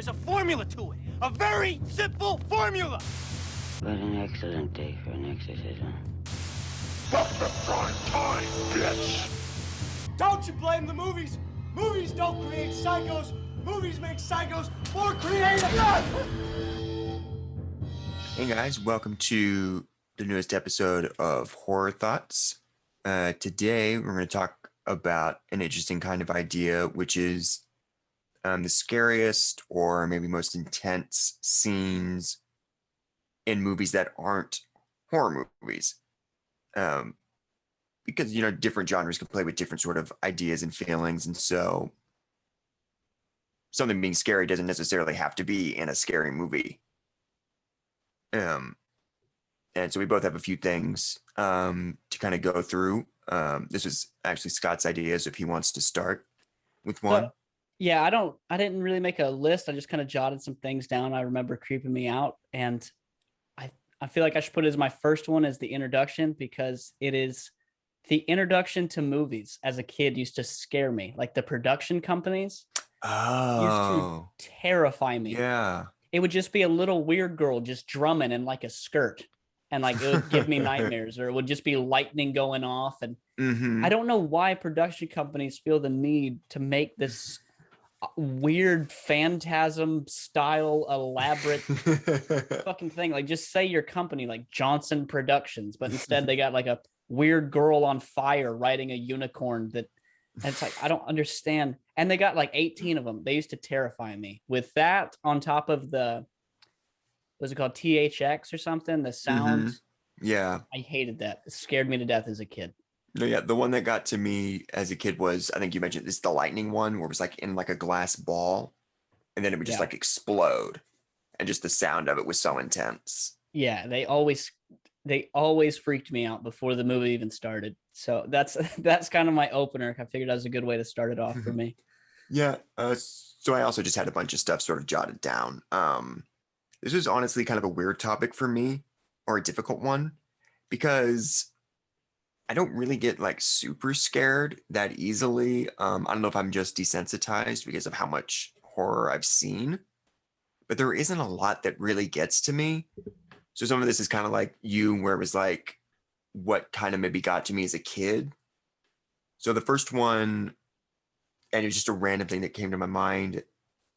There's a formula to it. A very simple formula. What an excellent day for an exorcism. Fuck the prime time, bitch! Don't you blame the movies. Movies don't create psychos. Movies make psychos more creative. Hey guys, welcome to the newest episode of Horror Thoughts. Today we're going to talk about an interesting kind of idea, which is the scariest or maybe most intense scenes in movies that aren't horror movies. Because, you know, different genres can play with different sort of ideas and feelings. And so something being scary doesn't necessarily have to be in a scary movie. And so we both have a few things to kind of go through. This was actually Scott's idea, so if he wants to start with one. Yeah, I didn't really make a list. I just kind of jotted some things down I remember creeping me out. And I feel like I should put it as my first one as the introduction, because it is the introduction to movies as a kid used to scare me. Like the production companies used to terrify me. Yeah. It would just be a little weird girl just drumming in like a skirt, and like it would give me nightmares, or it would just be lightning going off. And I don't know why production companies feel the need to make this weird phantasm style elaborate fucking thing. Like, just say your company, like Johnson Productions, but instead they got like a weird girl on fire riding a unicorn. And it's like, I don't understand. And they got like 18 of them. They used to terrify me with that on top of the, what's it called, THX or something, the sound. Yeah, I hated that. It scared me to death as a kid. no, yeah, the one that got to me as a kid was, I think you mentioned this, the lightning one, where it was like in like a glass ball, and then it would just like explode, and just the sound of it was so intense. Yeah, they always freaked me out before the movie even started. So that's kind of my opener. I figured that was a good way to start it off for me. Yeah. So I also just had a bunch of stuff sort of jotted down. This was honestly kind of a weird topic for me, or a difficult one, because I don't really get like super scared that easily. I don't know if I'm just desensitized because of how much horror I've seen, but there isn't a lot that really gets to me. So some of this is kind of like you, where it was like what kind of maybe got to me as a kid. So the first one, and it was just a random thing that came to my mind.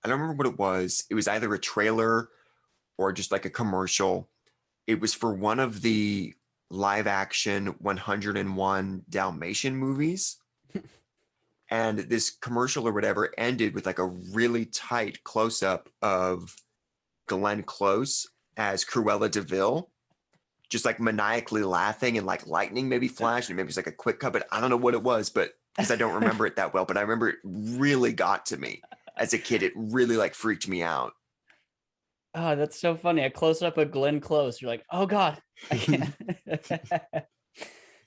I don't remember what it was. It was either a trailer or just like a commercial. It was for one of the live action 101 Dalmatian movies. And this commercial or whatever ended with like a really tight close up of Glenn Close as Cruella DeVille, just like maniacally laughing, and like lightning maybe flashed, and maybe it's like a quick cut, but I don't know what it was, but because I don't remember it that well, but I remember it really got to me as a kid. It really like freaked me out. Oh, that's so funny. A close up of Glenn Close. You're like, oh God, I can't.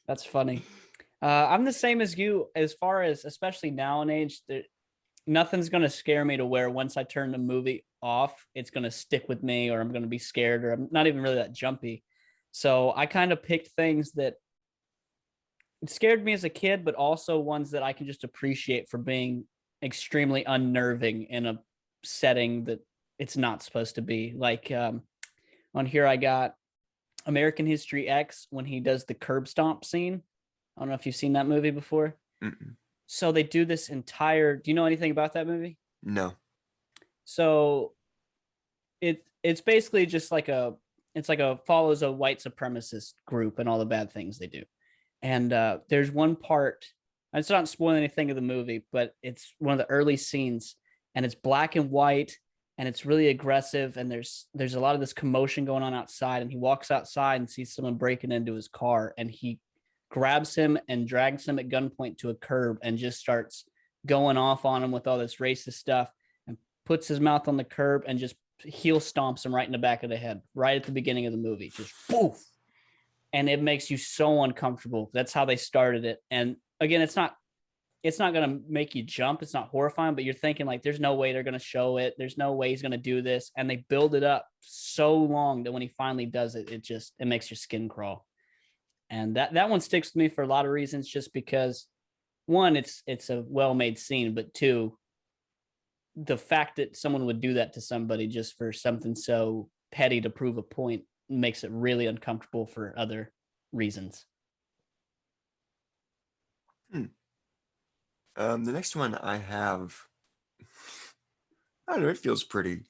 That's funny. I'm the same as you, as far as, especially now in age, nothing's going to scare me to where once I turn the movie off, it's going to stick with me, or I'm going to be scared, or I'm not even really that jumpy. So I kind of picked things that scared me as a kid, but also ones that I can just appreciate for being extremely unnerving in a setting that it's not supposed to be. Like on here, I got American History X, when he does the curb stomp scene. I don't know if you've seen that movie before. So they do this entire, do you know anything about that movie? No. So it's basically just like follows a white supremacist group and all the bad things they do. And there's one part, it's not spoiling anything of the movie, but it's one of the early scenes, and it's black and white, and it's really aggressive, and there's a lot of this commotion going on outside, and he walks outside and sees someone breaking into his car, and he grabs him and drags him at gunpoint to a curb and just starts going off on him with all this racist stuff, and puts his mouth on the curb and just heel stomps him right in the back of the head, right at the beginning of the movie. Just poof. And it makes you so uncomfortable. That's how they started it. And again, it's not going to make you jump. It's not horrifying, but you're thinking like, there's no way they're going to show it. There's no way he's going to do this. And they build it up so long that when he finally does it, it makes your skin crawl. And that one sticks with me for a lot of reasons, just because one, it's a well-made scene, but two, the fact that someone would do that to somebody just for something so petty to prove a point makes it really uncomfortable for other reasons. The next one I have, I don't know, it feels pretty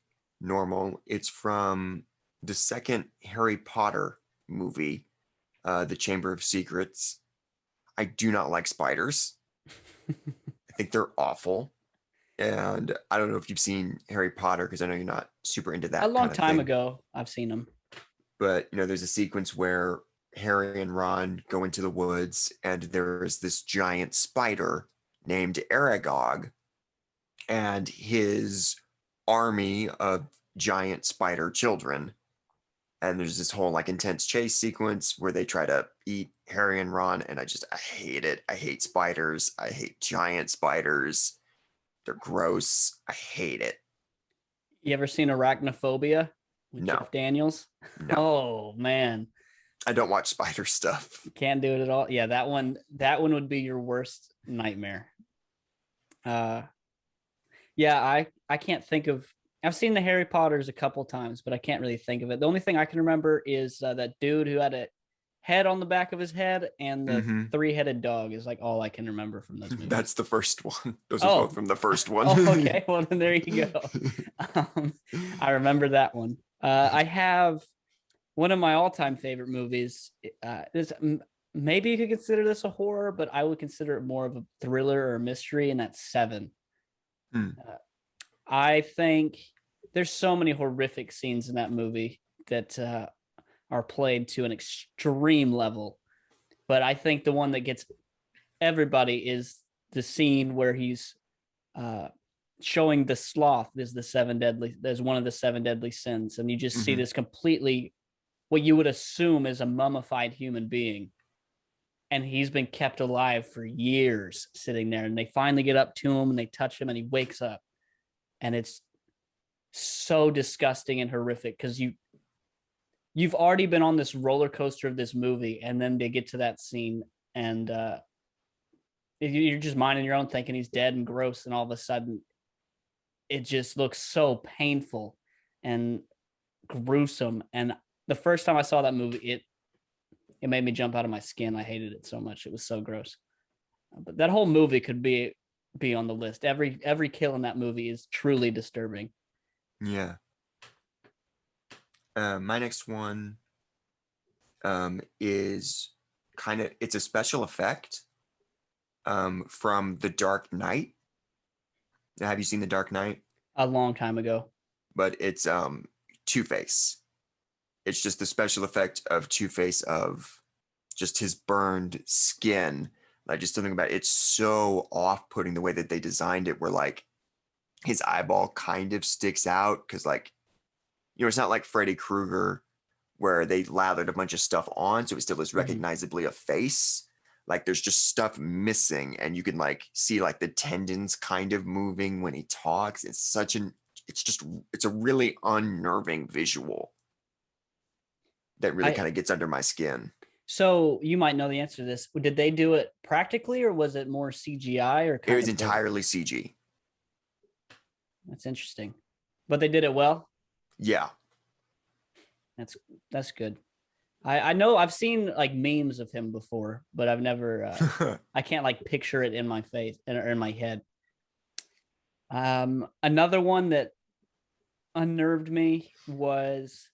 normal. It's from the second Harry Potter movie, The Chamber of Secrets. I do not like spiders. I think they're awful. And I don't know if you've seen Harry Potter, because I know you're not super into that. A long kind of time thing. ago, I've seen them. But, there's a sequence where Harry and Ron go into the woods, and there's this giant spider named Aragog, and his army of giant spider children. And there's this whole like intense chase sequence where they try to eat Harry and Ron, and I hate it. I hate spiders. I hate giant spiders. They're gross. I hate it. You ever seen Arachnophobia with No. Jeff Daniels? No. Oh man, I don't watch spider stuff. can't do it at all. Yeah, that one would be your worst nightmare. Yeah, I can't think of. I've seen the Harry Potters a couple times, but I can't really think of it. The only thing I can remember is that dude who had a head on the back of his head, and the three-headed dog is like all I can remember from those movies. That's the first one. Those are both from the first one. Oh, okay. Well, then there you go. I remember that one. I have one of my all-time favorite movies. Maybe you could consider this a horror, but I would consider it more of a thriller or a mystery, and that's Seven. I think there's so many horrific scenes in that movie that are played to an extreme level. But I think the one that gets everybody is the scene where he's showing the sloth as one of the seven deadly sins. And you just see this completely, what you would assume is a mummified human being. And he's been kept alive for years sitting there. And they finally get up to him and they touch him and he wakes up. And it's so disgusting and horrific because you've already been on this roller coaster of this movie, and then they get to that scene and you're just minding your own thinking he's dead and gross, and all of a sudden it just looks so painful and gruesome. And the first time I saw that movie, it made me jump out of my skin. I hated it so much. It was so gross. But that whole movie could be on the list. Every kill in that movie is truly disturbing. Yeah. My next one is it's a special effect from The Dark Knight. Have you seen The Dark Knight? A long time ago. But it's Two-Face. It's just the special effect of Two-Face of just his burned skin. Like, just something about it. It's so off-putting the way that they designed it, where like his eyeball kind of sticks out, because like, it's not like Freddy Krueger where they lathered a bunch of stuff on, so it still is recognizably a face. Like, there's just stuff missing, and you can like see like the tendons kind of moving when he talks. It's a really unnerving visual that really kind of gets under my skin. So you might know the answer to this. Did they do it practically, or was it more CGI? Or it was entirely CG. That's interesting, but they did it well. Yeah, that's good. I know I've seen like memes of him before, but I've never. I can't like picture it in my face or in my head. Another one that unnerved me was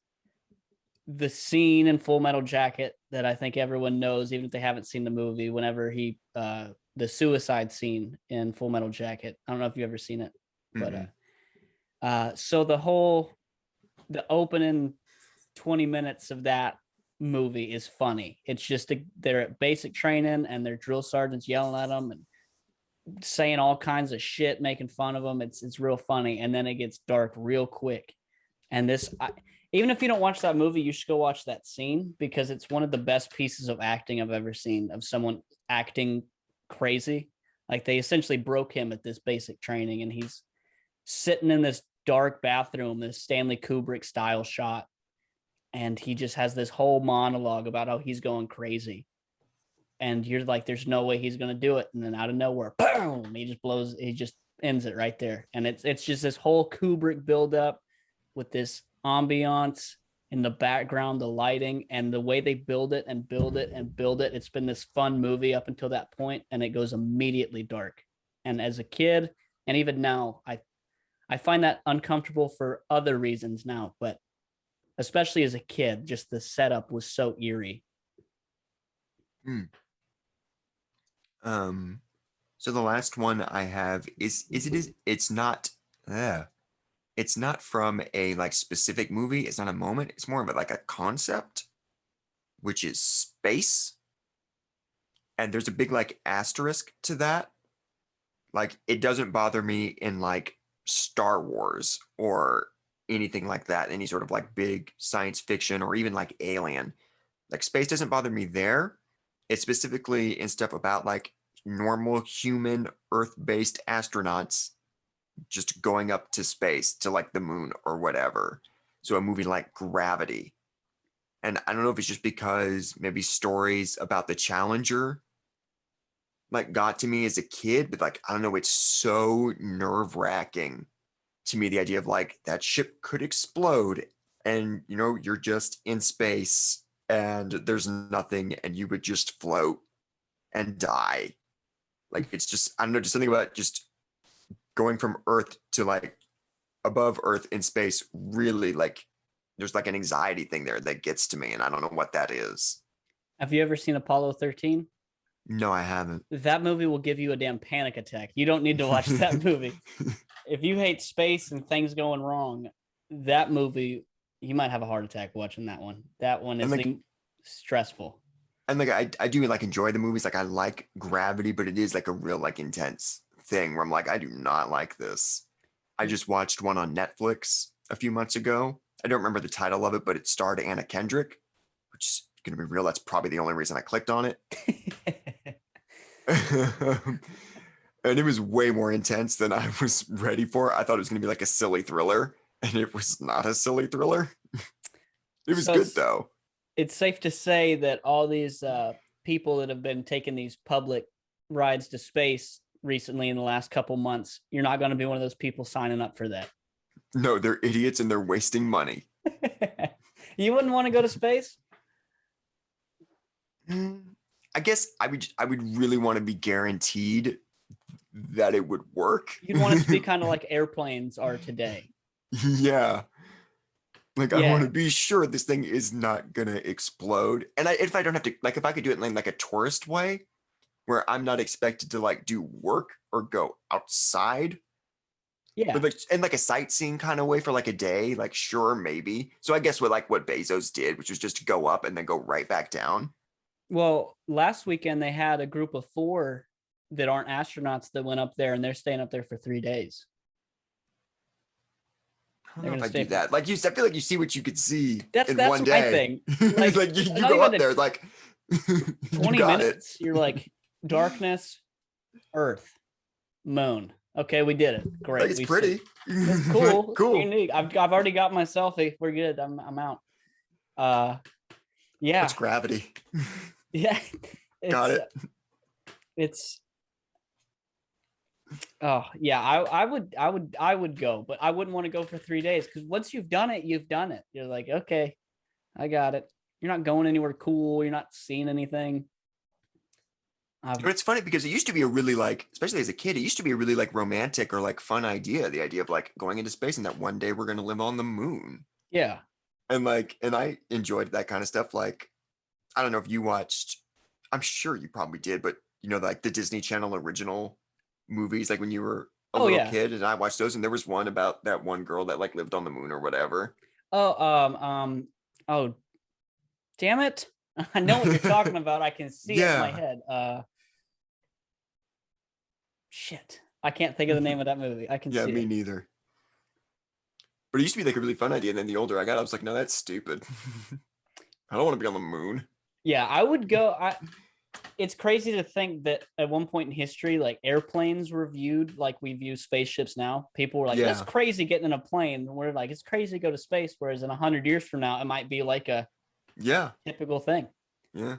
the scene in Full Metal Jacket that I think everyone knows, even if they haven't seen the movie. Whenever the suicide scene in Full Metal Jacket. I don't know if you've ever seen it, but so the opening 20 minutes of that movie is funny. It's just they're at basic training and their drill sergeants yelling at them and saying all kinds of shit, making fun of them. It's real funny, and then it gets dark real quick. And even if you don't watch that movie, you should go watch that scene, because it's one of the best pieces of acting I've ever seen, of someone acting crazy. Like, they essentially broke him at this basic training, and he's sitting in this dark bathroom, this Stanley Kubrick style shot, and he just has this whole monologue about how he's going crazy. And you're like, there's no way he's going to do it. And then out of nowhere, boom, he just ends it right there. And it's just this whole Kubrick buildup with this ambiance in the background, the lighting, and the way they build it and build it and build it. It's been this fun movie up until that point, and it goes immediately dark. And as a kid, and even now, I find that uncomfortable for other reasons now, but especially as a kid, just the setup was so eerie. So the last one I have it's not it's not from a like specific movie, it's not a moment, it's more of a, like a concept, which is space. And there's a big like asterisk to that. Like it doesn't bother me in like Star Wars or anything like that, any sort of like big science fiction or even like Alien. Like space doesn't bother me there. It's specifically in stuff about like normal human Earth-based astronauts just going up to space to like the moon or whatever. So a movie like Gravity. And I don't know if it's just because maybe stories about the Challenger like got to me as a kid, but like I don't know, it's so nerve-wracking to me, the idea of like that ship could explode and you know you're just in space and there's nothing and you would just float and die. Like it's just, I don't know, just something about just going from Earth to like above Earth in space, really like there's like an anxiety thing there that gets to me, and I don't know what that is. Have you ever seen Apollo 13? No, I haven't. That movie will give you a damn panic attack. You don't need to watch that movie. If you hate space and things going wrong, that movie, you might have a heart attack watching that one. That one is like, stressful. And like I do like enjoy the movies. Like I like Gravity, but it is like a real like intense thing where I'm like, I do not like this. I just watched one on Netflix a few months ago. I don't remember the title of it, but it starred Anna Kendrick, which is gonna be real. That's probably the only reason I clicked on it. And it was way more intense than I was ready for. I thought it was gonna be like a silly thriller, and it was not a silly thriller. It was good though. It's safe to say that all these people that have been taking these public rides to space recently in the last couple months, you're not going to be one of those people signing up for that. No, they're idiots and they're wasting money. You wouldn't want to go to space? I guess I would really want to be guaranteed that it would work. You'd want it to be kind of like airplanes are today. Yeah. Like I want to be sure this thing is not gonna explode. And if I don't have to, like if I could do it in like a tourist way, where I'm not expected to like do work or go outside. Yeah. But like in like a sightseeing kind of way for like a day, like sure, maybe. So I guess what Bezos did, which was just to go up and then go right back down. Well, last weekend they had a group of 4 that aren't astronauts that went up there, and they're staying up there for 3 days. I don't know if I do that. Like I feel like you see what you could see in that's one day. My thing. Like you go up there, like 20 minutes. You're like darkness, Earth, moon. Okay, we did it. Great. Like, it's pretty. It's cool. Cool. Unique. I've already got my selfie. We're good. I'm out. Yeah. It's Gravity. Yeah. Got it. It's oh yeah, I would go, but I wouldn't want to go for 3 days because once you've done it, you've done it. You're like, okay, I got it. You're not going anywhere cool. You're not seeing anything. But it's funny because it used to be a really like, especially as a kid, it used to be a really like romantic or like fun idea. The idea of like going into space and that one day we're going to live on the moon. Yeah. And I enjoyed that kind of stuff. Like, I don't know if you watched, I'm sure you probably did, but you know, like the Disney Channel original movies, like when you were a little kid, and I watched those, and there was one about that one girl that like lived on the moon or whatever. Oh, damn it. I know what you're talking about. I can see it in my head. Shit. I can't think of the name of that movie. I can see me neither. But it used to be like a really fun idea, and then the older I got, I was like, no, that's stupid. I don't want to be on the moon. Yeah, I would go. It's crazy to think that at one point in history, like airplanes were viewed like we view spaceships now. People were like, that's crazy getting in a plane. And we're like, it's crazy to go to space. Whereas in 100 years from now, it might be like a typical thing. Yeah.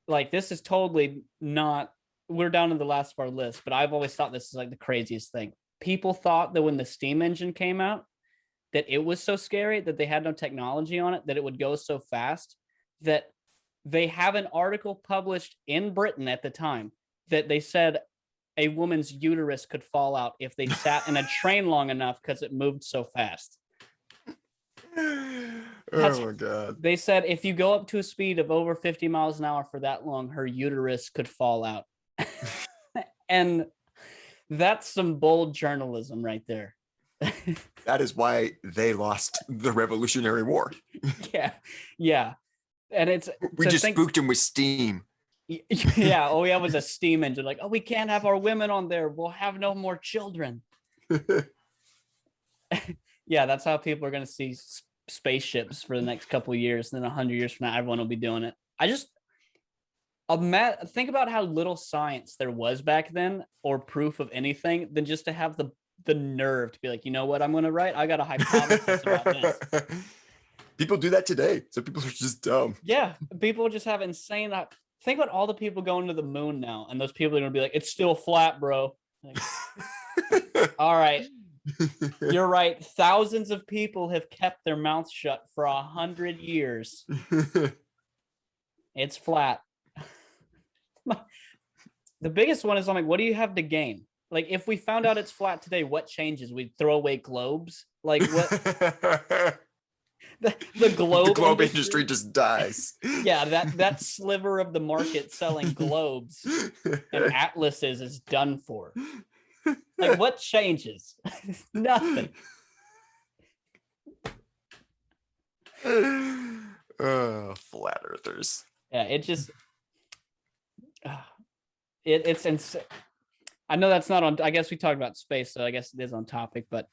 Like this is totally not we're down to the last of our list, but I've always thought this is like the craziest thing. People thought that when the steam engine came out, that it was so scary that they had no technology on it, that it would go so fast that they have an article published in Britain at the time that they said a woman's uterus could fall out if they sat in a train long enough because it moved so fast. Oh my God. They said if you go up to a speed of over 50 miles an hour for that long, her uterus could fall out. And that's some bold journalism right there. That is why they lost the Revolutionary War. Yeah. And it's we just spooked them with steam. Yeah, all we have was a steam engine. Like, oh, we can't have our women on there. We'll have no more children. Yeah, that's how people are going to see spaceships for the next couple of years. And then 100 years from now, everyone will be doing it. I just think about how little science there was back then, or proof of anything, than just to have the nerve to be like, you know what I'm going to write? I got a hypothesis about this. People do that today. So people are just dumb. Yeah, people just have insane. Think about all the people going to the moon now, and those people are going to be like, it's still flat, bro. Like, all right. You're right. Thousands of people have kept their mouths shut for 100 years. It's flat. The biggest one is, I'm like, what do you have to gain? Like, if we found out it's flat today, what changes? We'd throw away globes? Like, what? The globe industry just dies. Yeah, that sliver of the market selling globes and atlases is done for. Like, what changes? Nothing. Flat earthers. Yeah, it just it's insane. I know that's not on. I guess we talked about space, so I guess it is on topic. But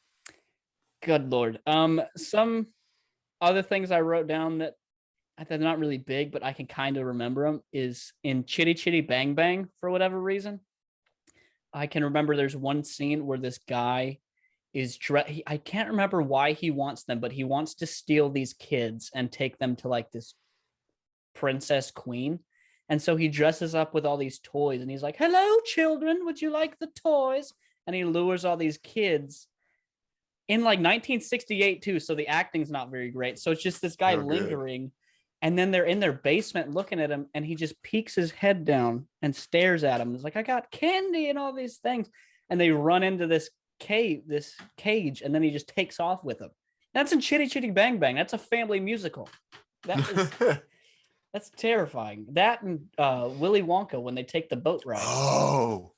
good Lord, some other things I wrote down that they're not really big, but I can kind of remember them, is in Chitty Chitty Bang Bang, for whatever reason. I can remember there's one scene where this guy is I can't remember why he wants them, but he wants to steal these kids and take them to like this princess queen. And so he dresses up with all these toys and he's like, hello, children, would you like the toys? And he lures all these kids in like 1968 too. So the acting's not very great. So it's just this guy lingering. And then they're in their basement looking at him, and he just peeks his head down and stares at him. It's like, I got candy and all these things. And they run into this cage, and then he just takes off with them. That's in Chitty Chitty Bang Bang. That's a family musical. That's terrifying. That and Willy Wonka, when they take the boat ride. Oh,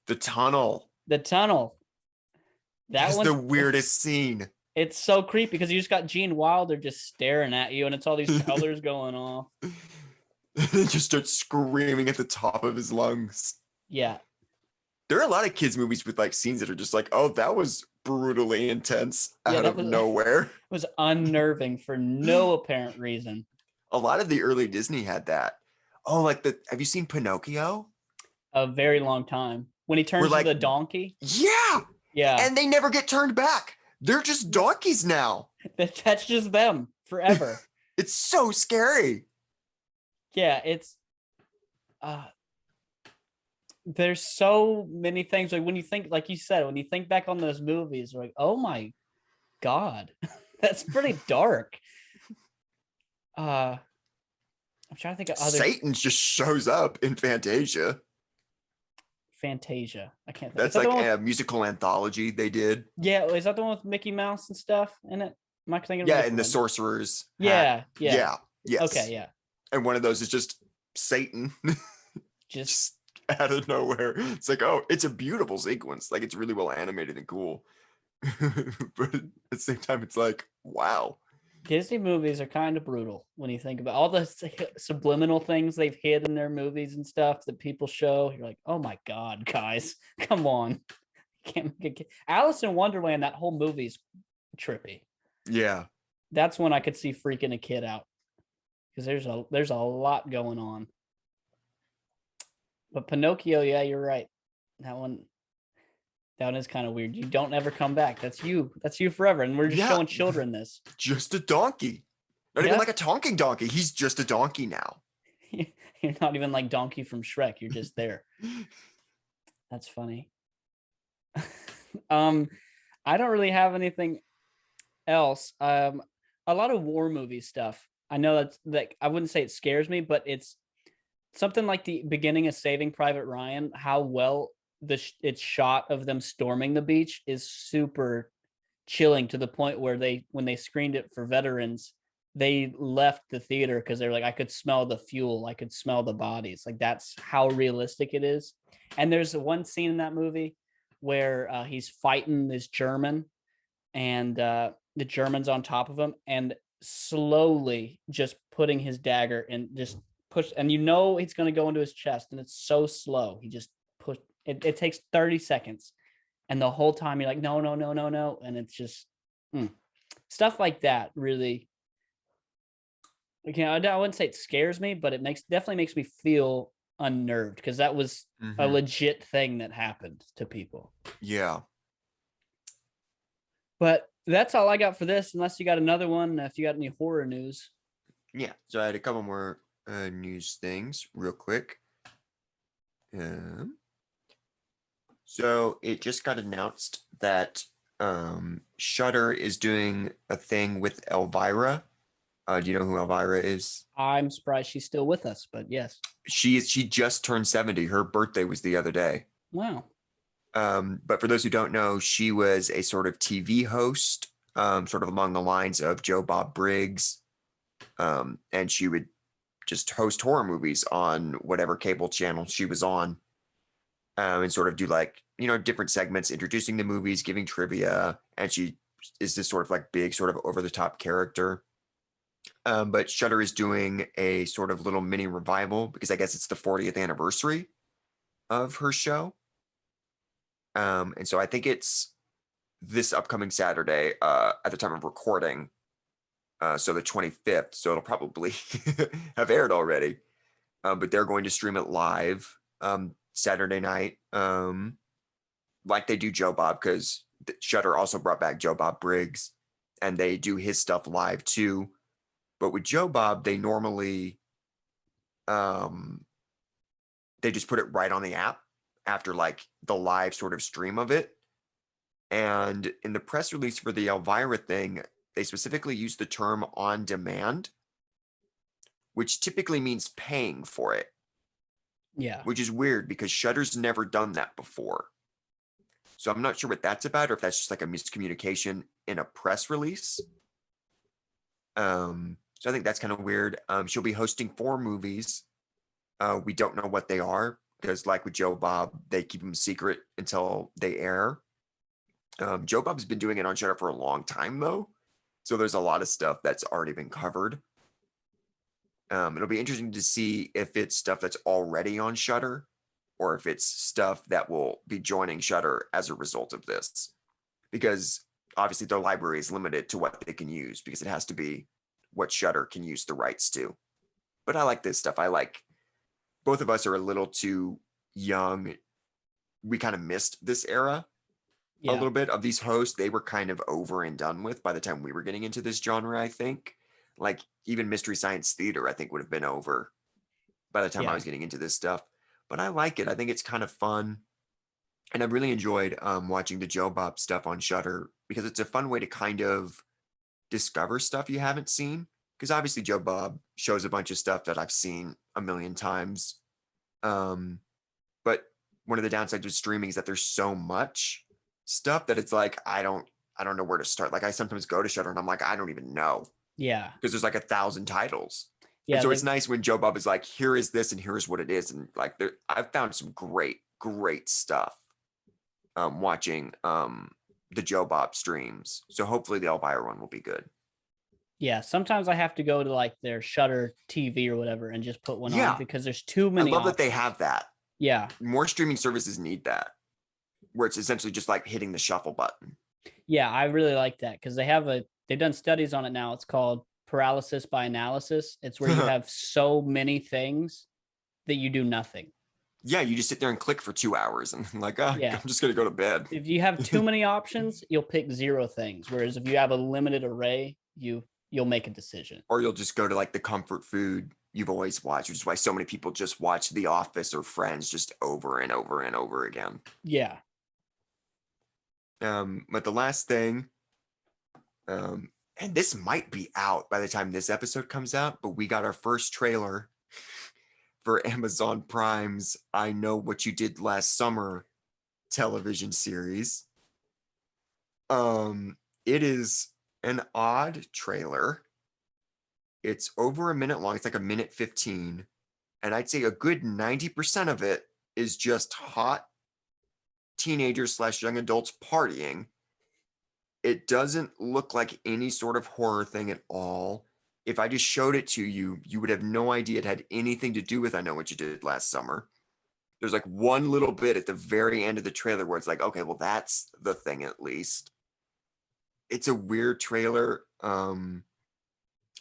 the tunnel. That's the weirdest scene. It's so creepy because you just got Gene Wilder just staring at you, and it's all these colors going off. He just starts screaming at the top of his lungs. Yeah. There are a lot of kids' movies with like scenes that are just like, oh, that was brutally intense out of nowhere. It was unnerving for no apparent reason. A lot of the early Disney had that. Oh, like have you seen Pinocchio? A very long time. When he turns into the donkey? Yeah. Yeah. And they never get turned back. They're just donkeys now. That's just them forever. It's so scary. Yeah, it's there's so many things. Like when you think, like you said, when you think back on those movies, you're like, oh my God, that's pretty dark. I'm trying to think of other. Satan just shows up in Fantasia. I can't think. That's like a musical anthology they did. Yeah, is that the one with Mickey Mouse and stuff in it? Am I thinking? Yeah, and the sorcerer's. Yeah. Yes. Okay, yeah. And one of those is just Satan, just out of nowhere. It's like, oh, it's a beautiful sequence. Like it's really well animated and cool. But at the same time, it's like, wow. Disney movies are kind of brutal when you think about all the subliminal things they've hid in their movies and stuff that people show. You're like, oh my God, guys, come on. Alice in Wonderland, that whole movie's trippy. Yeah. That's when I could see freaking a kid out, because there's a lot going on. But Pinocchio, yeah, you're right. That one is kind of weird. You don't ever come back. That's you forever. And we're just showing children this. Just a donkey. Not even like a talking donkey. He's just a donkey now. You're not even like Donkey from Shrek. You're just there. That's funny. I don't really have anything else. A lot of war movie stuff. I know that's like I wouldn't say it scares me, but it's something like the beginning of Saving Private Ryan. How well it's shot of them storming the beach is super chilling to the point where when they screened it for veterans, they left the theater because they're like, I could smell the fuel, I could smell the bodies. Like that's how realistic it is. And there's one scene in that movie where he's fighting this German, and the German's on top of him, and slowly just putting his dagger and just push, and he's going to go into his chest, and it's so slow. He just push it. It takes 30 seconds, and the whole time you're like, no, no, no, no, no, and it's just stuff like that. Really, I wouldn't say it scares me, but it definitely makes me feel unnerved because that was a legit thing that happened to people. Yeah. But that's all I got for this, unless you got another one. If you got any horror news. Yeah. So I had a couple more news things real quick. So it just got announced that Shudder is doing a thing with Elvira. Do you know who Elvira is? I'm surprised she's still with us, but yes. She just turned 70. Her birthday was the other day. Wow. But for those who don't know, she was a sort of TV host, sort of along the lines of Joe Bob Briggs. And she would just host horror movies on whatever cable channel she was on, and sort of do like, different segments, introducing the movies, giving trivia. And she is this sort of like big, sort of over the top character. But Shudder is doing a sort of little mini revival because I guess it's the 40th anniversary of her show. And so I think it's this upcoming Saturday at the time of recording. So the 25th. So it'll probably have aired already. But they're going to stream it live Saturday night, like they do Joe Bob, because Shudder also brought back Joe Bob Briggs, and they do his stuff live too. But with Joe Bob, they normally they just put it right on the app after like the live sort of stream of it. And in the press release for the Elvira thing, they specifically use the term on demand, which typically means paying for it. Yeah. Which is weird because Shudder's never done that before. So I'm not sure what that's about, or if that's just like a miscommunication in a press release. So I think that's kind of weird. She'll be hosting 4 movies. We don't know what they are because, like with Joe Bob, they keep them secret until they air. Joe Bob's been doing it on Shudder for a long time, though. So there's a lot of stuff that's already been covered. It'll be interesting to see if it's stuff that's already on Shudder or if it's stuff that will be joining Shudder as a result of this. Because obviously their library is limited to what they can use because it has to be what Shudder can use the rights to. But I like this stuff. Both of us are a little too young. We kind of missed this era a little bit of these hosts. They were kind of over and done with by the time we were getting into this genre, I think. Like even Mystery Science Theater, I think, would have been over by the time I was getting into this stuff. But I like it. I think it's kind of fun. And I've really enjoyed watching the Joe Bob stuff on Shudder because it's a fun way to kind of discover stuff you haven't seen. Because obviously Joe Bob shows a bunch of stuff that I've seen a million times. But one of the downsides of streaming is that there's so much stuff that it's like, I don't know where to start. Like I sometimes go to Shudder and I'm like, I don't even know. Yeah. Because there's like 1,000 titles. Yeah. And so it's nice when Joe Bob is like, here is this and here's what it is. And like I've found some great stuff watching the Joe Bob streams. So hopefully the Elvira one will be good. Yeah, sometimes I have to go to like their Shudder TV or whatever and just put one on because there's too many. I love options. that they have that. Yeah. More streaming services need that, where it's essentially just like hitting the shuffle button. Yeah, I really like that because they've done studies on it now. It's called paralysis by analysis. It's where you have so many things that you do nothing. Yeah, you just sit there and click for 2 hours and like, I'm just going to go to bed. If you have too many options, you'll pick 0 things. Whereas if you have a limited array, you'll make a decision. Or you'll just go to like the comfort food you've always watched, which is why so many people just watch The Office or Friends just over and over and over again. Yeah. But the last thing, and this might be out by the time this episode comes out, but we got our first trailer for Amazon Prime's I Know What You Did Last Summer television series. It is an odd trailer. It's over a minute long. It's like a minute 15. And I'd say a good 90% of it is just hot teenagers / young adults partying. It doesn't look like any sort of horror thing at all. If I just showed it to you, you would have no idea it had anything to do with I Know What You Did Last Summer. There's like one little bit at the very end of the trailer where it's like, okay, well, that's the thing at least. It's a weird trailer.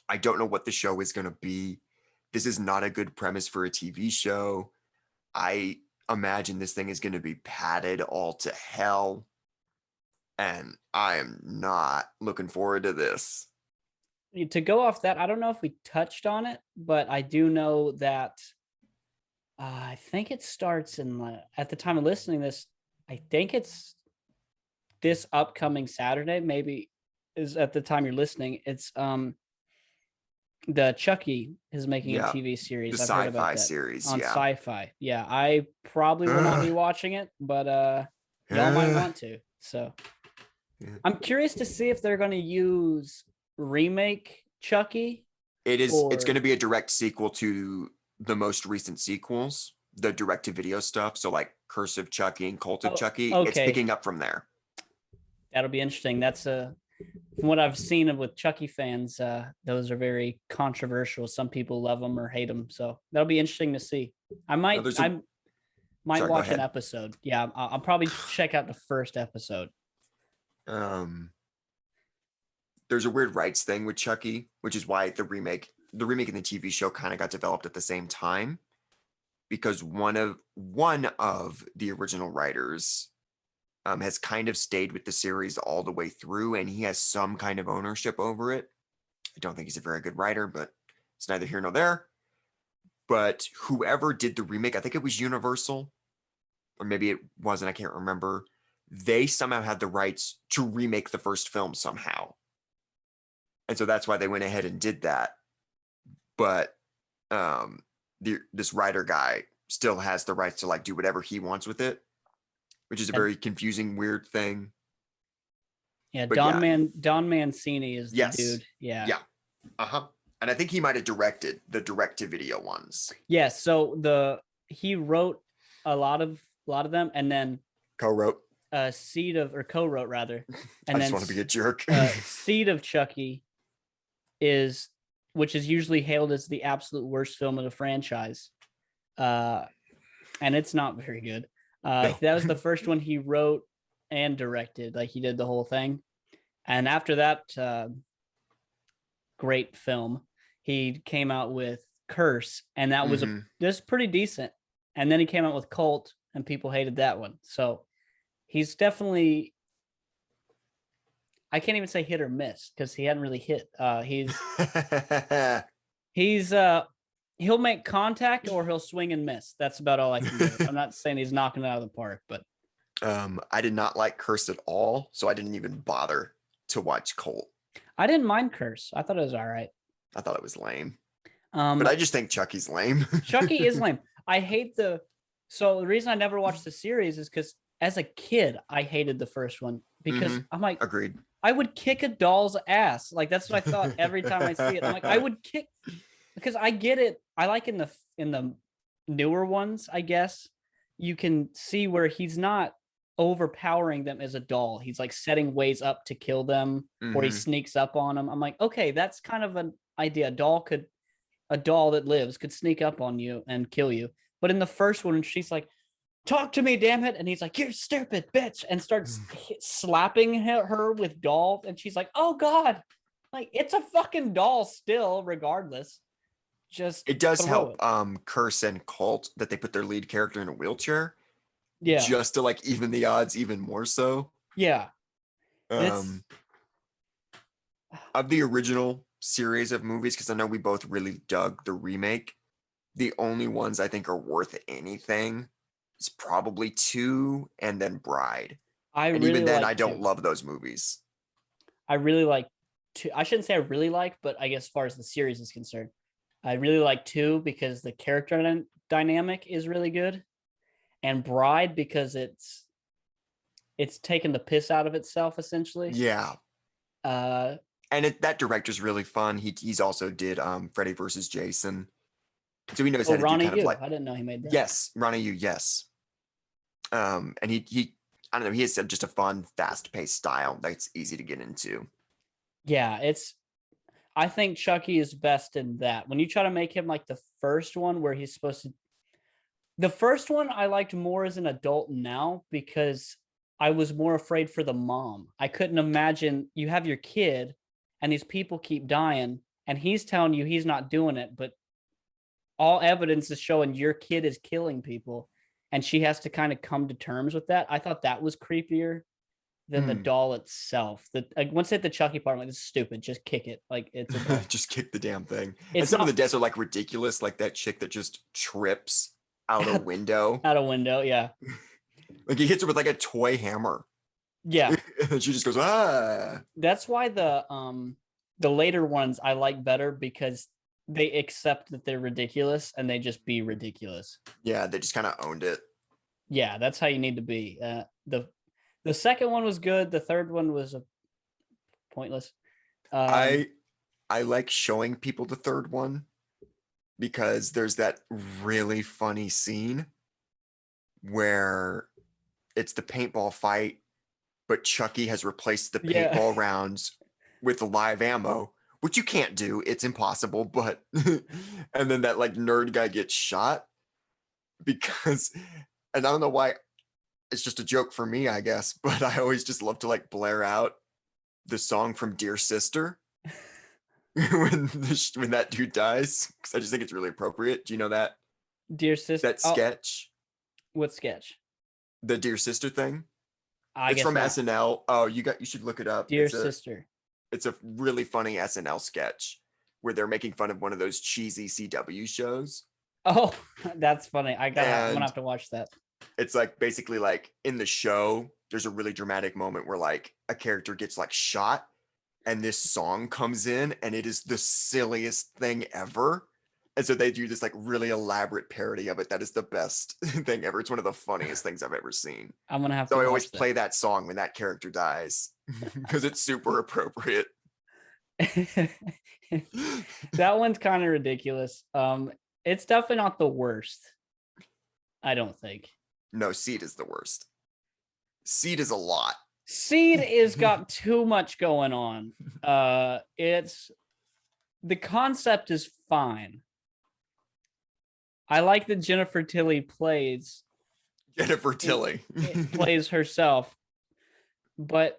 I don't know what the show is going to be. This is not a good premise for a TV show. I imagine this thing is going to be padded all to hell. And I am not looking forward to this. To go off that, I don't know if we touched on it, but I do know that I think it starts at the time of listening to this, I think it's this upcoming Saturday, maybe is at the time you're listening. It's the Chucky is making a TV series. The sci-fi series on Sci-Fi. Yeah, I probably will not be watching it, but y'all might want to. So I'm curious to see if they're going to use remake Chucky. It's going to be a direct sequel to the most recent sequels, the direct-to-video stuff. So like Curse of Chucky and Cult of Chucky. Okay. It's picking up from there. That'll be interesting. That's from what I've seen with Chucky fans, those are very controversial. Some people love them or hate them. So that'll be interesting to see. I might watch an episode. Yeah, I'll probably check out the first episode. There's a weird rights thing with Chucky, which is why the remake and the TV show kind of got developed at the same time, because one of the original writers has kind of stayed with the series all the way through, and he has some kind of ownership over it. I don't think he's a very good writer, but it's neither here nor there. But whoever did the remake, I think it was Universal, or maybe it wasn't, I can't remember. They somehow had the rights to remake the first film somehow. And so that's why they went ahead and did that. But this writer guy still has the rights to like do whatever he wants with it, which is a very confusing, weird thing. Yeah, Don Mancini is the dude. Yeah. Yeah. Uh-huh. And I think he might have directed the direct-to-video ones. Yeah, so he wrote a lot of them, and then co-wrote co-wrote rather. And I just want to be a jerk. Seed of Chucky which is usually hailed as the absolute worst film of the franchise. And it's not very good. No. That was the first one he wrote and directed. Like he did the whole thing. And after that great film, he came out with Curse, and that was this pretty decent. And then he came out with Cult, and people hated that one. So he's definitely, I can't even say hit or miss because he hadn't really hit. He'll make contact or he'll swing and miss. That's about all I can do. I'm not saying he's knocking it out of the park, but I did not like Curse at all, so I didn't even bother to watch Cult. I didn't mind Curse. I thought it was all right. I thought it was lame. But I just think Chucky's lame. Chucky is lame. I hate so the reason I never watched the series is because as a kid, I hated the first one because I'm like, agreed. I would kick a doll's ass. Like that's what I thought every time I see it. I'm like, I would kick because I get it. I like in the newer ones, I guess you can see where he's not overpowering them as a doll. He's like setting ways up to kill them, or he sneaks up on them. I'm like, okay, that's kind of an idea. A doll that lives could sneak up on you and kill you. But in the first one, she's like, talk to me, damn it. And he's like, you're stupid, bitch. And starts slapping her with doll. And she's like, oh God, like it's a fucking doll still, regardless. Just it does help Curse and Cult that they put their lead character in a wheelchair. Yeah. Just to like even the odds even more so. Yeah. Of the original series of movies, because I know we both really dug the remake, the only ones I think are worth anything is probably 2 and then Bride. I And really even then, like I don't 2. love those movies. I really like 2. I shouldn't say I really like, but I guess as far as the series is concerned, I really like 2 because the character dynamic is really good, and Bride because it's taken the piss out of itself essentially. Yeah. Uh, And that director's really fun. He's also did Freddy versus Jason. So he knows how to do Ronnie kind of Yu. like, I didn't know he made that. yes, Ronnie Yu, yes. And he I don't know, he has just a fun, fast-paced style that's easy to get into. Yeah, I think Chucky is best in that. When you try to make him like the first one where he's supposed to, the first one I liked more as an adult now because I was more afraid for the mom. I couldn't imagine you have your kid and these people keep dying and he's telling you he's not doing it, but all evidence is showing your kid is killing people and she has to kind of come to terms with that. I thought that was creepier than the doll itself. Once I hit the Chucky part, I'm like, this is stupid. Just kick it. Like it's a doll. Just kick the damn thing. It's and some of not- the deaths are like ridiculous, like that chick that just trips out a window. out a window. Yeah. Like he hits her with like a toy hammer. Yeah. And she just goes, ah. That's why the later ones I like better because they accept that they're ridiculous and they just be ridiculous. Yeah, they just kind of owned it. Yeah, that's how you need to be. The second one was good. The third one was pointless. I like showing people the third one because there's that really funny scene where it's the paintball fight, but Chucky has replaced the paintball rounds with live ammo, which you can't do. It's impossible. But and then that like nerd guy gets shot because, and I don't know why. It's just a joke for me, I guess, but I always just love to like blare out the song from Dear Sister when that dude dies, because I just think it's really appropriate. Do you know that? Dear Sister. That sketch? What sketch? The Dear Sister thing? I it's guess from not. SNL. Oh, you should look it up. Dear Sister. It's a really funny SNL sketch where they're making fun of one of those cheesy CW shows. Oh, that's funny. I'm gonna have to watch that. It's like basically like in the show, there's a really dramatic moment where like a character gets like shot and this song comes in and it is the silliest thing ever. And so they do this like really elaborate parody of it. That is the best thing ever. It's one of the funniest things I've ever seen. I'm gonna have so to. I always play that song when that character dies because it's super appropriate. That one's kind of ridiculous. It's definitely not the worst. I don't think. No, Seed is the worst. Seed is a lot. Seed is got too much going on. It's the concept is fine. I like that Jennifer Tilly plays herself, but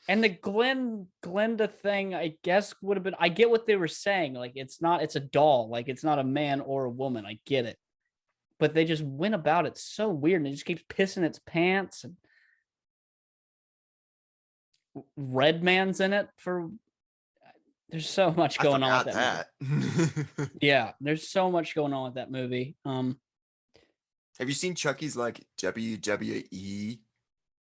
and the Glenda thing, I guess would have been. I get what they were saying. Like it's a doll. Like it's not a man or a woman. I get it. But they just went about it so weird, and it just keeps pissing its pants. And Redman's in it for. There's so much going on with that movie. Yeah, there's so much going on with that movie. Have you seen Chucky's like WWE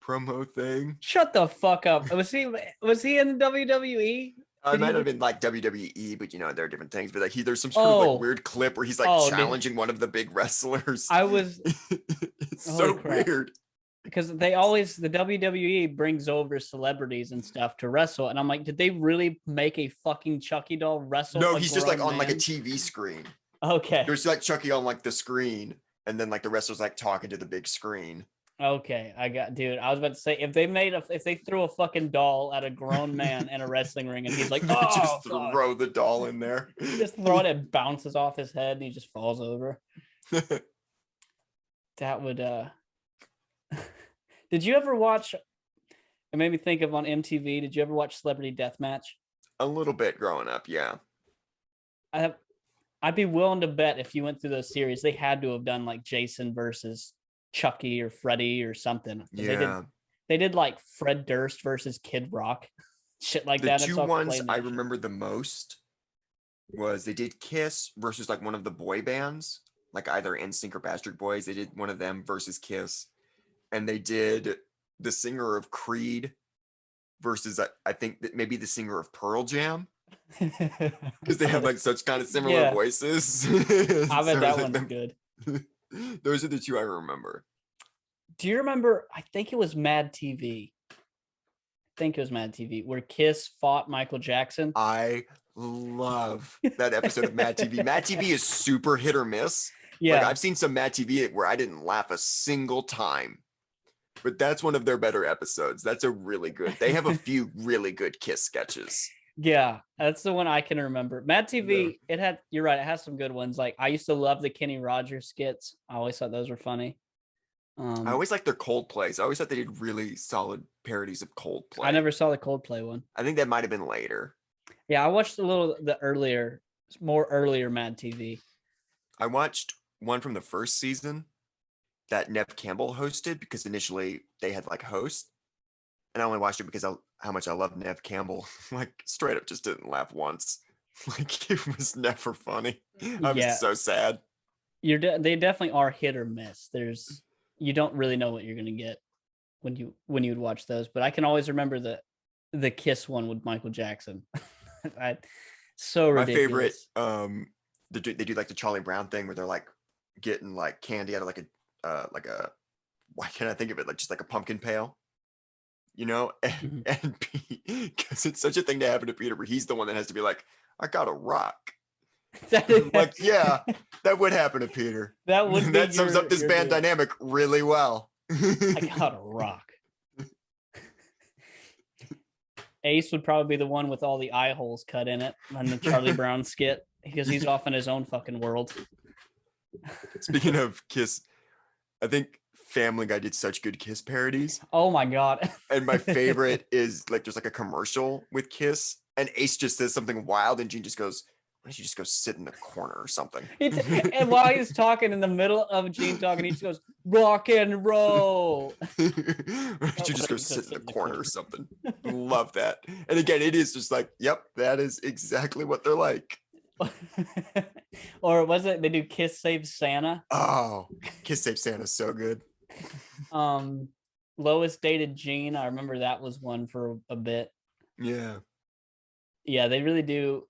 promo thing? Shut the fuck up. Was he in the WWE? It might have been like WWE, but there are different things. But like there's some sort of like weird clip where he's like challenging one of the big wrestlers. It's so weird. Because the WWE brings over celebrities and stuff to wrestle, and I'm like, did they really make a fucking Chucky doll wrestle? No, he's just like on like a TV screen. Okay. There's like Chucky on like the screen, and then like the wrestler's like talking to the big screen. Okay, dude. I was about to say if they threw a fucking doll at a grown man in a wrestling ring and he's like, oh, just throw the doll in there, just throw it, it bounces off his head and he just falls over. That would. Did you ever watch? It made me think of on MTV. Did you ever watch Celebrity Deathmatch? A little bit growing up, yeah. I'd be willing to bet if you went through those series, they had to have done like Jason versus Chucky or Freddy or something. Yeah. They did like Fred Durst versus Kid Rock. shit like The that. two It's all ones I claymation. remember the most was they did Kiss versus like one of the boy bands, like either NSYNC or Backstreet Boys. They did one of them versus Kiss, and they did the singer of Creed versus I think that maybe the singer of Pearl Jam because they have like such kind of similar Yeah. voices. I bet So that it's like one's good. those are the two I remember. Do you remember? I think it was Mad TV. I think it was Mad TV where Kiss fought Michael Jackson. I love that episode of Mad TV. Mad TV is super hit or miss. Like Yeah, I've seen some Mad TV where I didn't laugh a single time, but that's one of their better episodes. That's a really good. They have a few really good Kiss sketches. yeah, that's the one I can remember. Mad TV. Yeah. It had. You're right. It has some good ones. Like I used to love the Kenny Rogers skits. I always thought those were funny. I always liked their Coldplays. I always thought they did really solid parodies of Coldplay. I never saw the Coldplay one. I think that might have been later. Yeah, I watched the earlier, more earlier Mad TV. I watched one from the first season that Nev Campbell hosted because initially they had like hosts, and I only watched it because how much I love Nev Campbell. Like straight up, just didn't laugh once. Like it was never funny. I was so sad. They definitely are hit or miss. You don't really know what you're gonna get when you would watch those. But I can always remember the Kiss one with Michael Jackson. So ridiculous. My favorite, they do like the Charlie Brown thing where they're like getting like candy out of like a why can't I think of it, like just like a pumpkin pail, you know? And because it's such a thing to happen to Peter, where he's the one that has to be like, I got a rock. Like, yeah, that would happen to Peter. That would be that sums up this band deal. dynamic really well. I got a rock. Ace would probably be the one with all the eye holes cut in it on the Charlie Brown skit because he's off in his own fucking world. Speaking of Kiss, I think Family Guy did such good Kiss parodies. Oh my God. And my favorite is like there's like a commercial with Kiss and Ace just says something wild and Gene just goes, why don't you just go sit in the corner or something? And while he's talking in the middle of Gene talking, he just goes, rock and roll. Why don't you just go sit in the corner or something? Love that. And again, it is just like, yep, that is exactly what they're like. Or was it they do Kiss Save Santa? Oh, Kiss Save Santa is so good. Lois dated Gene. I remember that was one for a bit. Yeah. Yeah, they really do.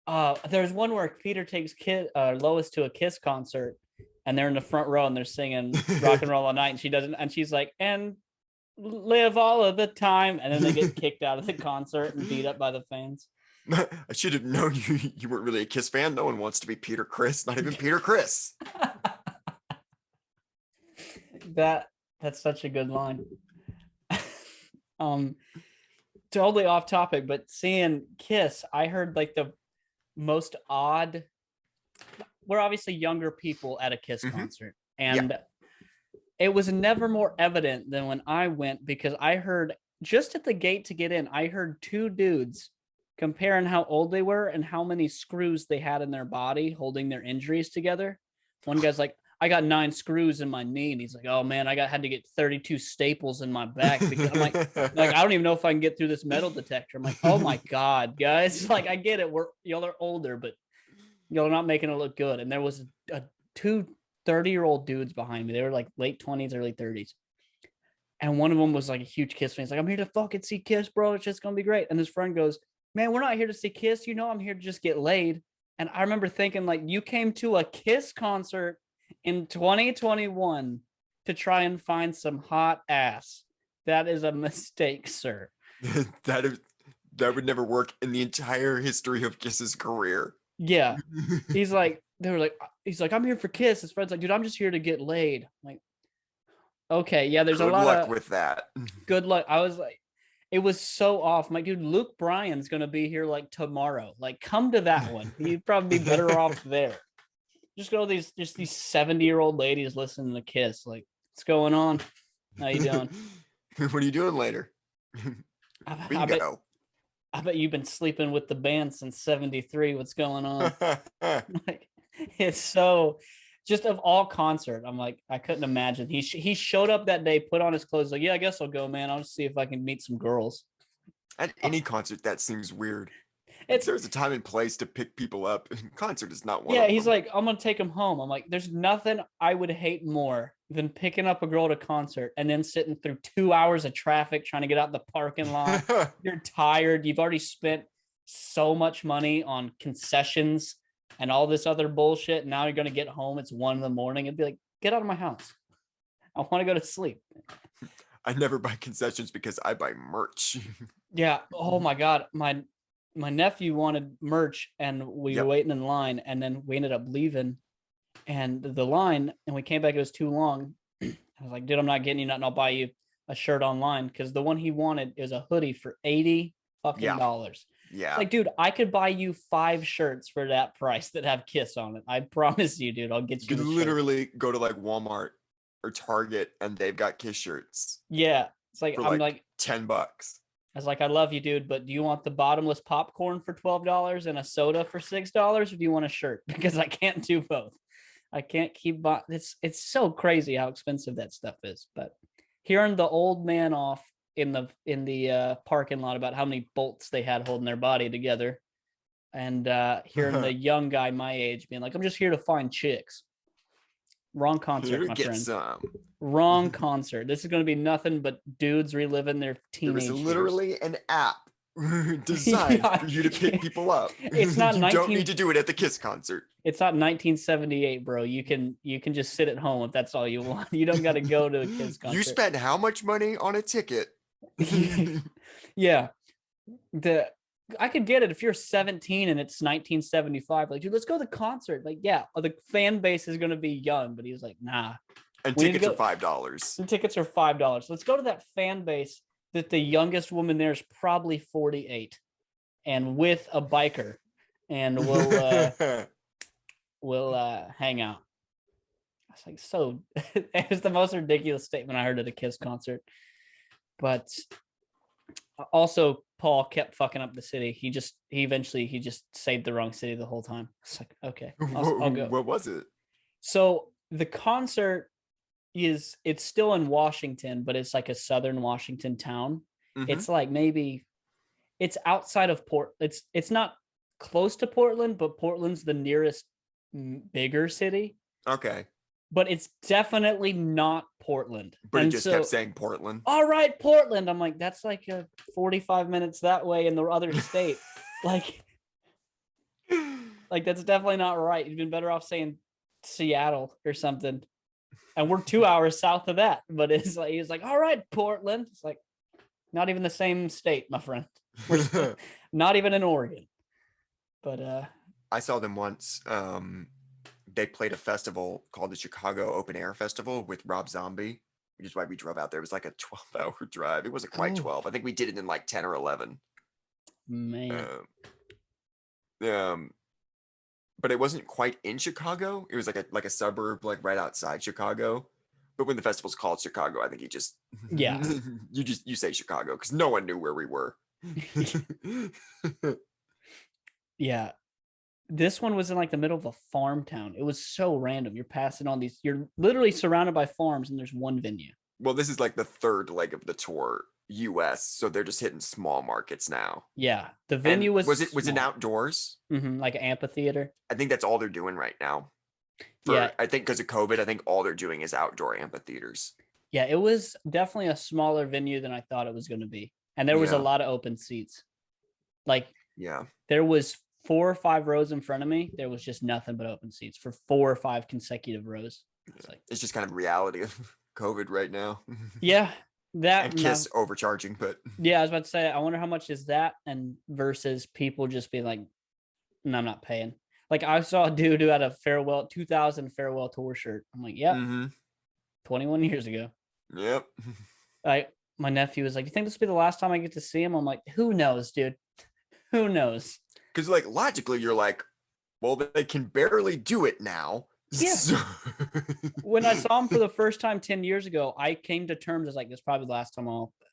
There's one where Peter takes Lois to a Kiss concert, and they're in the front row and they're singing "Rock and Roll All Night," and she doesn't, and she's like, "And live all of the time," and then they get kicked out of the concert and beat up by the fans. I should have known you weren't really a Kiss fan. No one wants to be Peter Criss, not even Peter Criss. That's such a good line. Totally off topic, but seeing Kiss, I heard like the most odd. We're obviously younger people at a Kiss concert, and it was never more evident than when I went, because I heard just at the gate to get in, I heard two dudes comparing how old they were and how many screws they had in their body holding their injuries together. One guy's like, I got 9 screws in my knee, and he's like, oh man, I had to get 32 staples in my back, because I'm like I don't even know if I can get through this metal detector. I'm like, oh my God, guys, like I get it, y'all are older, but y'all are not making it look good. And there was two 30-year-old dudes behind me. They were like late 20s, early 30s. And one of them was like a huge Kiss fan. He's like, I'm here to fucking see Kiss, bro. It's just gonna be great. And his friend goes, man, we're not here to see Kiss. You know, I'm here to just get laid. And I remember thinking, like, you came to a Kiss concert in 2021 to try and find some hot ass. That is a mistake, sir. that would never work in the entire history of Kiss's career. Yeah. He's like, I'm here for Kiss. His friend's like, dude, I'm just here to get laid. I'm like, okay, yeah, there's good a lot luck of with that. Good luck. I was like, it was so off. I'm like, dude, Luke Bryan's gonna be here like tomorrow. Like, come to that one. You'd probably be better off there. Just go to these 70-year-old ladies listening to Kiss. Like, what's going on? How you doing? What are you doing later? I bet you've been sleeping with the band since '73. What's going on? Like, it's so just of all concert. I'm like, I couldn't imagine. He showed up that day, put on his clothes, like, yeah, I guess I'll go, man. I'll just see if I can meet some girls. At any concert, that seems weird. It's There's a time and place to pick people up. Concert is not one yeah, of he's them. like, I'm gonna take him home. I'm like, there's nothing I would hate more than picking up a girl at a concert and then sitting through 2 hours of traffic trying to get out the parking lot. You're tired. You've already spent so much money on concessions and all this other bullshit. Now you're gonna get home. It's 1 a.m. It'd be like, get out of my house. I want to go to sleep. I never buy concessions because I buy merch. Yeah. Oh my god. My nephew wanted merch and we were waiting in line, and then we ended up leaving and the line, and we came back. It was too long. I was like, dude, I'm not getting you nothing. I'll buy you a shirt online, because the one he wanted is a hoodie for $80 fucking dollars. Yeah. It's like, dude, I could buy you 5 shirts for that price that have Kiss on it. I promise you, dude. I'll get you. You could literally go to like Walmart or Target and they've got Kiss shirts. Yeah. It's like, for I'm like $10. I was like, I love you, dude, but do you want the bottomless popcorn for $12 and a soda for $6, or do you want a shirt? Because I can't do both. I can't keep buying. It's so crazy how expensive that stuff is. But hearing the old man off in the parking lot about how many bolts they had holding their body together, and hearing the young guy my age being like, I'm just here to find chicks. Wrong concert, my friend. Wrong concert. This is going to be nothing but dudes reliving their teenage years. There was literally an app designed for you to pick people up. It's not. You don't need to do it at the Kiss concert. It's not 1978, bro. You can just sit at home if that's all you want. You don't got to go to a Kiss concert. You spent how much money on a ticket? Yeah. I could get it if you're 17 and it's 1975. Like, dude, let's go to the concert. Like, yeah, the fan base is going to be young, but he was like, nah. And tickets are $5. And tickets are $5. Let's go to that fan base that the youngest woman there is probably 48 and with a biker, and we'll hang out. I was like, so it was the most ridiculous statement I heard at a Kiss concert. But also, Paul kept fucking up the city. He eventually just saved the wrong city the whole time. It's like, okay, I'll go. What was it? So the concert it's still in Washington, but it's like a southern Washington town. Mm-hmm. It's like maybe it's outside of it's not close to Portland, but Portland's the nearest bigger city. Okay. But it's definitely not Portland. But it just kept saying Portland. All right, Portland. I'm like, that's like 45 minutes that way in the other state. like that's definitely not right. You've been better off saying Seattle or something. And we're 2 hours south of that. But it's like, he's like, all right, Portland. It's like, not even the same state, my friend. We're not even in Oregon. But I saw them once. They played a festival called the Chicago Open Air Festival with Rob Zombie, which is why we drove out there. It was like a 12-hour drive. It wasn't quite 12. I think we did it in like 10 or 11. Man. But it wasn't quite in Chicago. It was like a suburb, like right outside Chicago. But when the festival's called Chicago, I think you just you say Chicago because no one knew where we were. Yeah. This one was in like the middle of a farm town. It was so random. You're passing on these, you're literally surrounded by farms and there's one venue. Well, this is like the third leg of the tour, US. So they're just hitting small markets now. Yeah. The venue was it outdoors? Mm-hmm, like an amphitheater. I think that's all they're doing right now. I think because of COVID, I think all they're doing is outdoor amphitheaters. Yeah, it was definitely a smaller venue than I thought it was going to be. And there was a lot of open seats. Like, there was 4 or 5 rows in front of me. There was just nothing but open seats for 4 or 5 consecutive rows. It's just kind of reality of COVID right now. Yeah. That and Kiss overcharging, but yeah, I was about to say, I wonder how much is that and versus people just being like, no, I'm not paying. Like I saw a dude who had a 2000 farewell tour shirt. I'm like, yep. 21 years ago. Yep. My nephew was like, you think this will be the last time I get to see him? I'm like, who knows, dude? Who knows? Because like logically, you're like, well, they can barely do it now. Yeah. When I saw him for the first time 10 years ago, I came to terms as like, this is probably the last time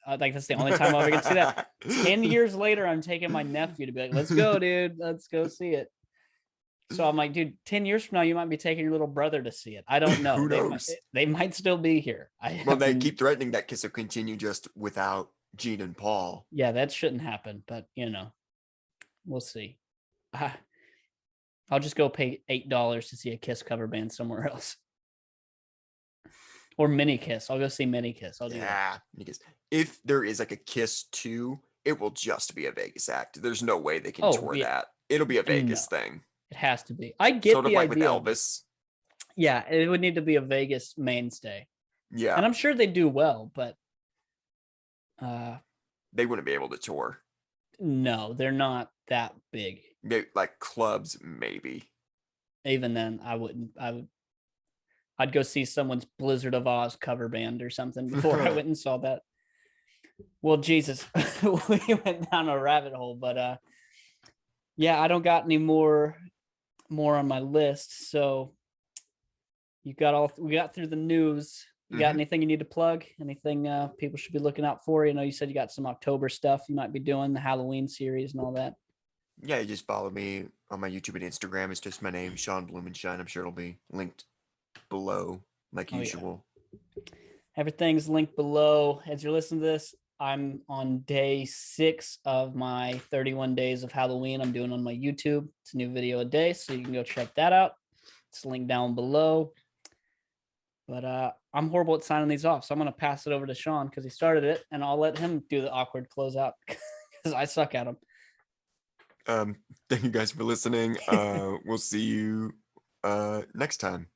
that's the only time I'll ever get to see that. 10 years later, I'm taking my nephew to be like, let's go, dude. Let's go see it. So I'm like, dude, 10 years from now, you might be taking your little brother to see it. I don't know. Who knows? They might still be here. Well, they keep threatening that Kiss will continue just without Gene and Paul. Yeah, that shouldn't happen, but we'll see. I'll just go pay $8 to see a Kiss cover band somewhere else. Or Mini Kiss. I'll go see Mini Kiss. I'll do that. Because if there is like a Kiss 2, it will just be a Vegas act. There's no way they can tour that. It'll be a Vegas thing. It has to be. I get sort of the like idea. with Elvis. Yeah, it would need to be a Vegas mainstay. Yeah. And I'm sure they do well, but they wouldn't be able to tour. No, they're not that big. Maybe, like clubs, maybe. Even then, I'd go see someone's Blizzard of Oz cover band or something before I went and saw that. Well, Jesus, we went down a rabbit hole, but yeah, I don't got any more on my list. So we got through the news. You got anything you need to plug? Anything people should be looking out for? You said you got some October stuff you might be doing, the Halloween series and all that. Yeah, you just follow me on my YouTube and Instagram. It's just my name, Sean Blumenshine. I'm sure it'll be linked below, like usual. Yeah. Everything's linked below. As you're listening to this, I'm on day 6 of my 31 days of Halloween I'm doing on my YouTube. It's a new video a day, so you can go check that out. It's linked down below. But I'm horrible at signing these off, so I'm going to pass it over to Sean because he started it, and I'll let him do the awkward closeout because I suck at them. Thank you guys for listening. We'll see you next time.